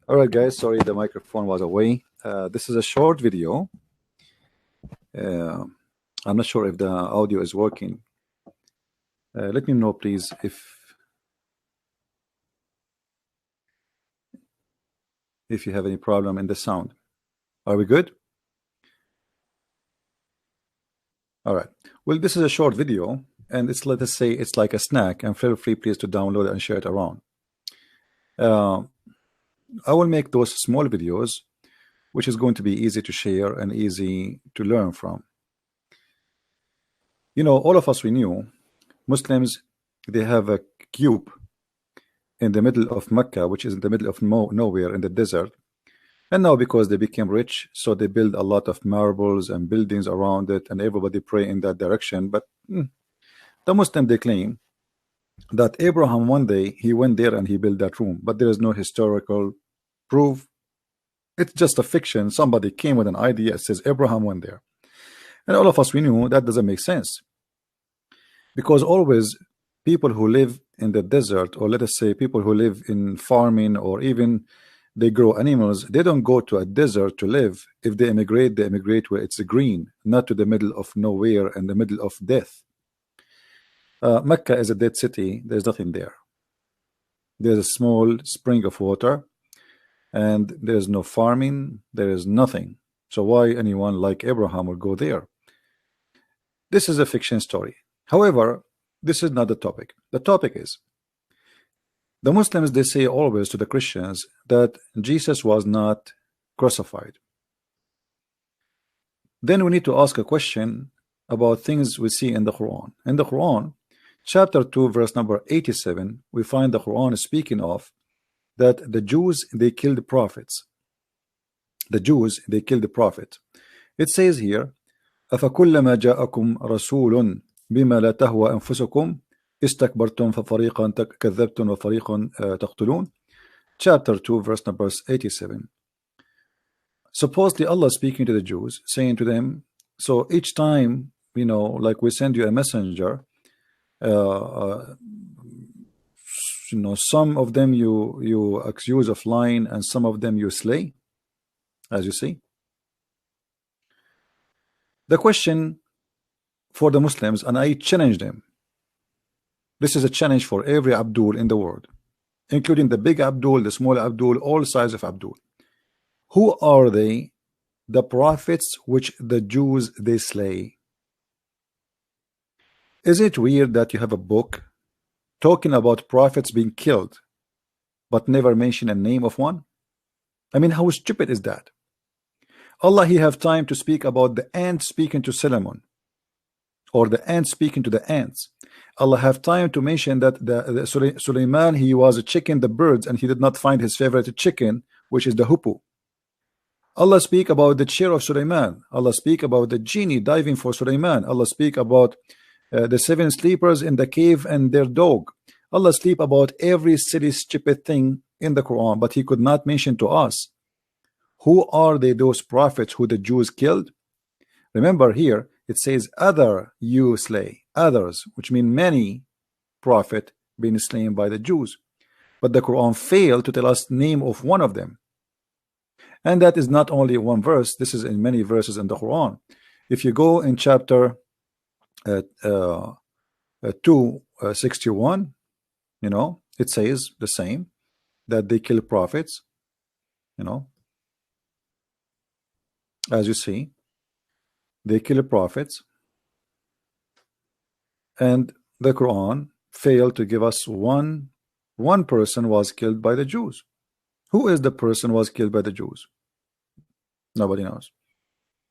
All right, guys, sorry the microphone was away. This is a short video. I'm not sure if the audio is working. Let me know, please, if you have any problem in the sound. Are we good? All right. Well, this is a short video, and it's, let us say, it's like a snack, and feel free, please, to download it and share it around. I will make those small videos, which is going to be easy to share and easy to learn from. You know, all of us, we knew Muslims, they have a cube in the middle of Mecca, which is in the middle of nowhere in the desert. And now because they became rich, so they build a lot of marbles and buildings around it, and everybody pray in that direction. But the Muslim, they claim that Abraham one day he went there and he built that room, but there is no historical proof. It's just a fiction. Somebody came with an idea, it says Abraham went there. And all of us, we knew that doesn't make sense, because always people who live in the desert, or let us say people who live in farming, or even they grow animals, they don't go to a desert to live. If they immigrate where it's green, not to the middle of nowhere and the middle of death. Mecca is a dead city. There's nothing there. There's a small spring of water, and there's no farming. There is nothing. So why anyone like Abraham would go there? This is a fiction story. However, this is not the topic. The topic is, the Muslims, they say always to the Christians that Jesus was not crucified. Then we need to ask a question about things we see in the Quran. In the Quran, chapter 2, verse number 87, we find the Quran speaking of that the Jews, they killed the prophets. The Jews, they killed the prophet. It says here, أَفَكُلَّمَا جَاءَكُمْ رَسُولٌ بِمَا لَا تَهْوَى أَنفُسُكُمْ استكبرتم ففريقا كذبتم وفريقا تقتلون. Chapter 2, verse number 87. Supposedly Allah speaking to the Jews, saying to them, so each time, you know, like we send you a messenger, you know, some of them you accuse of lying, and some of them you slay, as you see. The question for the Muslims, and I challenge them, this is a challenge for every Abdul in the world, including the big Abdul, the small Abdul, all sides of Abdul. Who are they? The prophets which the Jews they slay. Is it weird that you have a book talking about prophets being killed, but never mention a name of one? I mean, how stupid is that? Allah, he have time to speak about the ant speaking to Solomon, or the ant speaking to the ants. Allah have time to mention that the Sulaiman, he was checking the birds and he did not find his favorite chicken, which is the hoopoe. Allah speak about the chair of Sulaiman. Allah speak about the genie diving for Sulaiman. Allah speak about the 7 sleepers in the cave and their dog. Allah speak about every silly stupid thing in the Quran, but he could not mention to us who are they, those prophets who the Jews killed. Remember here it says other you slay, others, which mean many prophet being slain by the Jews, but the Quran failed to tell us name of one of them. And that is not only one verse, this is in many verses in the Quran. If you go in chapter 261, you know, it says the same, that they kill prophets, you know, as you see, they kill prophets, and the Quran failed to give us one person was killed by the Jews. Who is the person was killed by the Jews? Nobody knows.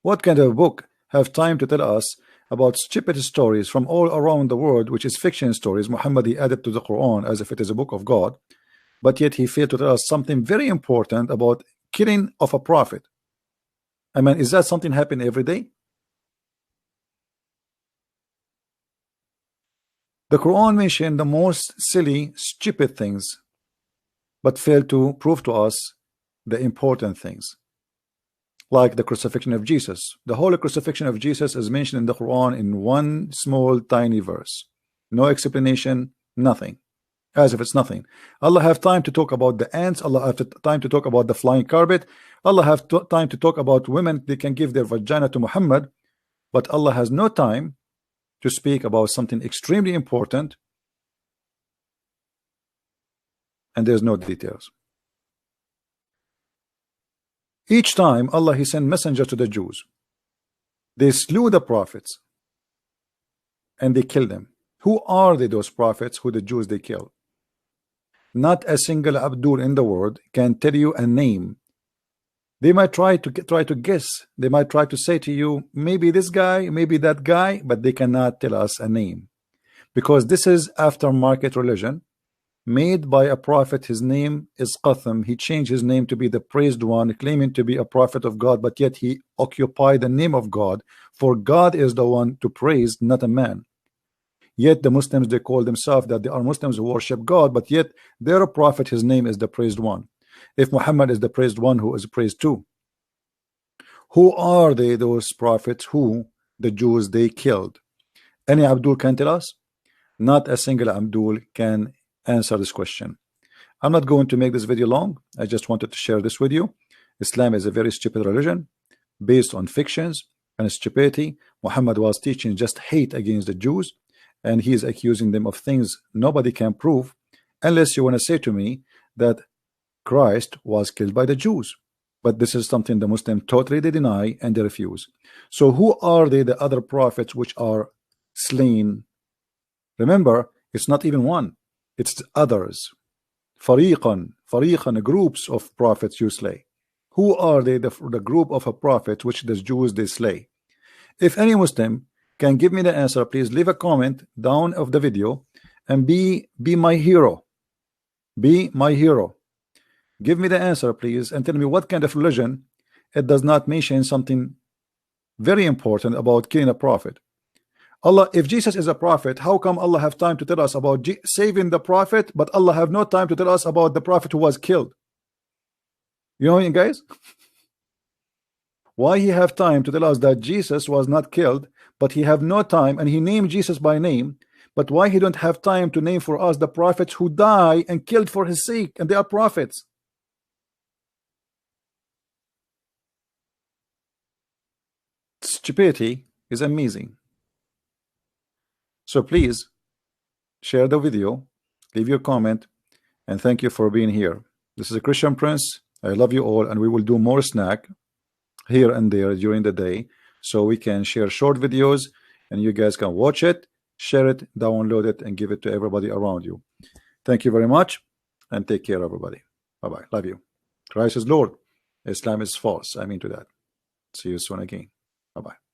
What kind of book have time to tell us about stupid stories from all around the world, which is fiction stories Muhammad he added to the Quran as if it is a book of God, but yet he failed to tell us something very important about killing of a prophet? I mean, is that something happen every day? The Quran mentioned the most silly, stupid things, but failed to prove to us the important things, like the crucifixion of Jesus. The whole crucifixion of Jesus is mentioned in the Quran in one small tiny verse. No explanation, nothing. as if it's nothing. Allah have time to talk about the ants. Allah have time to talk about the flying carpet. Allah have time to talk about women they can give their vagina to Muhammad, but Allah has no time to speak about something extremely important, and there's no details. Each time Allah he sent messenger to the Jews, they slew the prophets and they killed them. Who are they, those prophets who the Jews they kill? Not a single Abdul in the world can tell you a name. They might try to guess. They might try to say to you, maybe this guy, maybe that guy, but they cannot tell us a name, because this is aftermarket religion made by a prophet. His name is Qatham. He changed his name to be the praised one, claiming to be a prophet of God, but yet he occupied the name of God, for God is the one to praise, not a man. Yet the Muslims, they call themselves that they are Muslims who worship God, but yet their prophet, his name is the praised one. If Muhammad is the praised one, who is praised too? Who are they, those prophets who the Jews they killed? Any Abdul can tell us? Not a single Abdul can answer this question. I'm not going to make this video long. I just wanted to share this with you. Islam is a very stupid religion based on fictions and stupidity. Muhammad was teaching just hate against the Jews, and he is accusing them of things nobody can prove, unless you want to say to me that Christ was killed by the Jews. But this is something the Muslims totally they deny and they refuse. So who are they, the other prophets which are slain? Remember, it's not even one, it's others. Fariqan, groups of prophets you slay. Who are they, the group of a prophet which the Jews they slay? If any Muslim can give me the answer, please leave a comment down of the video and be my hero. Be my hero. Give me the answer, please, and tell me what kind of religion it does not mention something very important about killing a prophet. Allah, if Jesus is a prophet, how come Allah have time to tell us about saving the prophet, but Allah have no time to tell us about the prophet who was killed? You know what I mean, guys? Why he have time to tell us that Jesus was not killed, but he have no time, and he named Jesus by name, but why he don't have time to name for us the prophets who die and killed for his sake, and they are prophets? Stupidity is amazing. So please share the video, leave your comment, and thank you for being here. This is a Christian Prince. I love you all, and we will do more snack here and there during the day, so we can share short videos and you guys can watch it, share it, download it, and give it to everybody around you. Thank you very much, and take care, everybody. Bye-bye. Love you. Christ is Lord. Islam is false. I mean to that. See you soon again. Bye-bye.